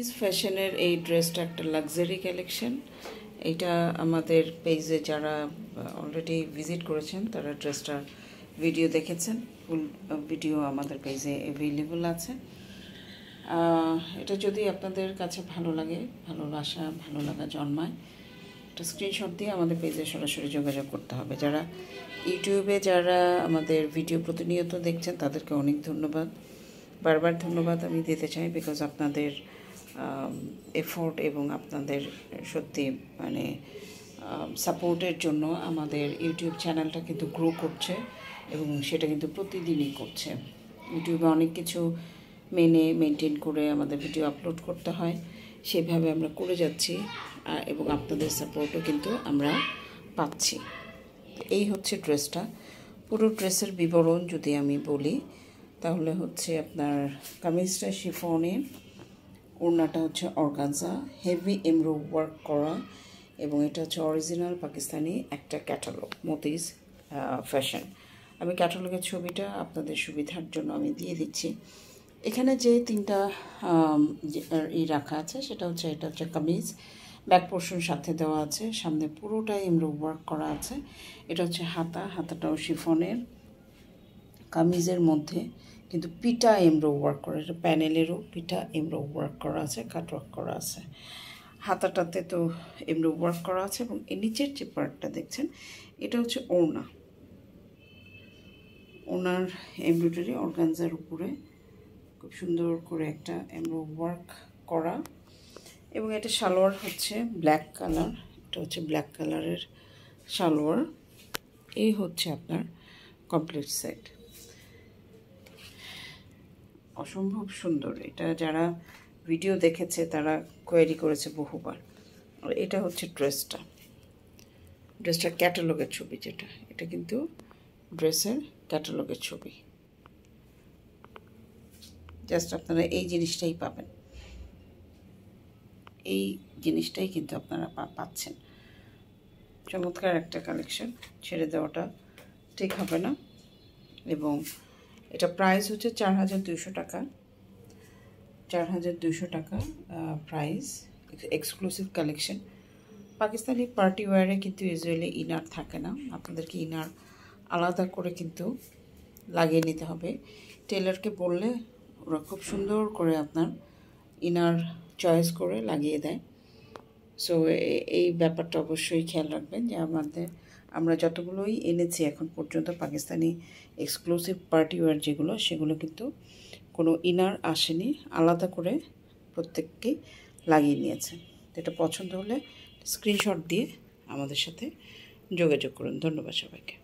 ইস ফ্যাশনের এই ড্রেসটা একটা লাক্সারি কালেকশন। এটা আমাদের পেজে যারা অলরেডি ভিজিট করেছেন তারা ড্রেসটার ভিডিও দেখেছেন। ফুল ভিডিও আমাদের পেজে অ্যাভেলেবল আছে। এটা যদি আপনাদের কাছে ভালো লাগে, ভালো লাগা জন্মায়, একটা স্ক্রিনশট দিয়ে আমাদের পেজে সরাসরি যোগাযোগ করতে হবে। যারা ইউটিউবে আমাদের ভিডিও প্রতিনিয়ত দেখছেন তাদেরকে অনেক ধন্যবাদ, বারবার ধন্যবাদ আমি দিতে চাই, বিকজ আপনাদের এফোর্ট এবং আপনাদের সত্যি মানে সাপোর্টের জন্য আমাদের ইউটিউব চ্যানেলটা কিন্তু গ্রো করছে এবং সেটা কিন্তু প্রতিদিনই করছে। ইউটিউবে অনেক কিছু মেনটেন করে আমাদের ভিডিও আপলোড করতে হয়, সেভাবে আমরা করে যাচ্ছি এবং আপনাদের সাপোর্টও কিন্তু আমরা পাচ্ছি। এই হচ্ছে ড্রেসটা। পুরো ড্রেসের বিবরণ যদি আমি বলি তাহলে হচ্ছে আপনার কামিজটা শিফনের, ওড়নাটা হচ্ছে অর্গানজা, হেভি এমব্রো ওয়ার্ক করা, এবং এটা হচ্ছে অরিজিনাল পাকিস্তানি একটা ক্যাটালগ, মতিজ ফ্যাশন। আমি ক্যাটালগের ছবিটা আপনাদের সুবিধার জন্য আমি দিয়ে দিচ্ছি। এখানে যে তিনটা রাখা আছে সেটা হচ্ছে, এটা হচ্ছে কামিজ, ব্যাক পোর্শন সাথে দেওয়া আছে, সামনে পুরোটাই এমব্রো ওয়ার্ক করা আছে। এটা হচ্ছে হাতাটাও শিফনের, কামিজের মধ্যে কিন্তু পিটা এমব্রো ওয়ার্ক করা, এটা প্যানেলেরও পিটা এমব্রো ওয়ার্ক করা আছে, কাটওয়ার্ক করা আছে। হাতাটাতে তো এমব্রো ওয়ার্ক করা আছে এবং এর নিচের যে পার্টটা দেখছেন এটা হচ্ছে ওনার এমব্রয়ডারি অর্গানজার উপরে খুব সুন্দর করে একটা এমব্রো ওয়ার্ক করা, এবং এটা সালোয়ার হচ্ছে ব্ল্যাক কালার, এটা হচ্ছে ব্ল্যাক কালারের সালোয়ার। এই হচ্ছে আপনার কমপ্লিট সেট। অসম্ভব সুন্দর। এটা যারা ভিডিও দেখেছে তারা কোয়েরি করেছে বহুবার। আর এটা হচ্ছে ড্রেসটার ক্যাটালগের ছবি, যেটা এটা কিন্তু ড্রেসের ক্যাটালগের ছবি। জাস্ট আপনারা এই জিনিসটাই পাবেন, এই জিনিসটাই কিন্তু আপনারা পাচ্ছেন। চমৎকার একটা কালেকশন, ছেড়ে দেওয়াটা ঠিক হবে না। এবং এটা প্রাইস হচ্ছে 4200 টাকা, 4200 টাকা price, exclusive collection. Pakistani party ওয়্যারে কিন্তু ইউজুয়ালি ইনার থাকে না, আপনাদেরকে ইনার আলাদা করে কিন্তু লাগিয়ে নিতে হবে। টেলারকে বললে ওরা খুব সুন্দর করে আপনার ইনার চয়েস করে লাগিয়ে দেয়। সো এই ব্যাপারটা অবশ্যই খেয়াল রাখবেন যে আমরা যতগুলোই এনেছি এখন পর্যন্ত পাকিস্তানি এক্সক্লুসিভ পার্টি ওয়্যার যেগুলো, সেগুলো কিন্তু কোনো ইনার আসেনি, আলাদা করে প্রত্যেককেই লাগিয়ে নিয়েছে। এটা পছন্দ হলে স্ক্রিনশট দিয়ে আমাদের সাথে যোগাযোগ করুন। ধন্যবাদ সবাইকে।